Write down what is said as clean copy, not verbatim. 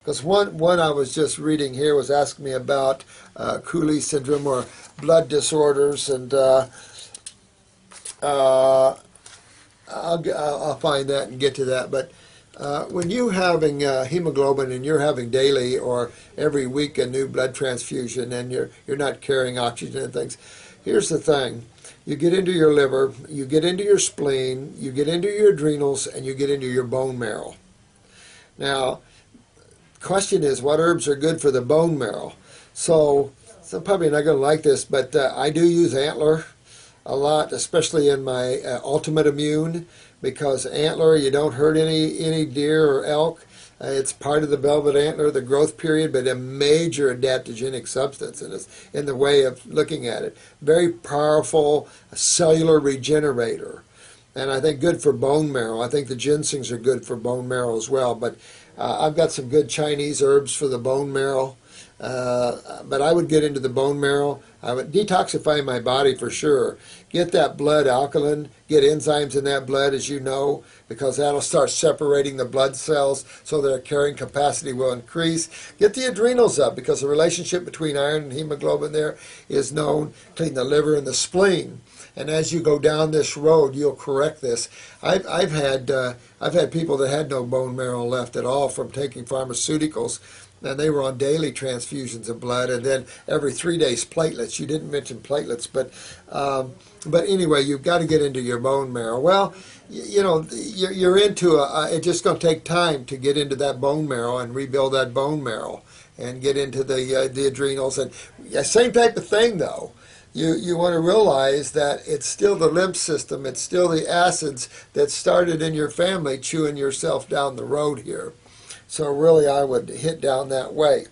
Because one I was just reading here was asking me about Cooley syndrome or blood disorders, and uh, I'll find that and get to that. But when you having hemoglobin and you're having daily or every week a new blood transfusion, and you're not carrying oxygen and things, here's the thing: you get into your liver, you get into your spleen, you get into your adrenals, and you get into your bone marrow. Now, question is, what herbs are good for the bone marrow? So, some probably not going to like this, but I do use antler a lot, especially in my ultimate immune, because antler, you don't hurt any deer or elk. It's part of the velvet antler, the growth period, but a major adaptogenic substance in the way of looking at it. Very powerful cellular regenerator. And I think good for bone marrow. I think the ginsengs are good for bone marrow as well. But I've got some good Chinese herbs for the bone marrow. But I would get into the bone marrow. I would detoxify my body for sure. Get that blood alkaline, get enzymes in that blood, as you know, because that'll start separating the blood cells so their carrying capacity will increase. Get the adrenals up, because the relationship between iron and hemoglobin there is known, between the liver and the spleen. And as you go down this road, you'll correct this. I've had people that had no bone marrow left at all from taking pharmaceuticals, and they were on daily transfusions of blood, and then every 3 days platelets. You didn't mention platelets, but anyway, you've got to get into your bone marrow. Well, you're into it's just going to take time to get into that bone marrow and rebuild that bone marrow and get into the adrenals. And same type of thing though. You want to realize that it's still the lymph system, it's still the acids that started in your family chewing yourself down the road here. So really I would hit down that way.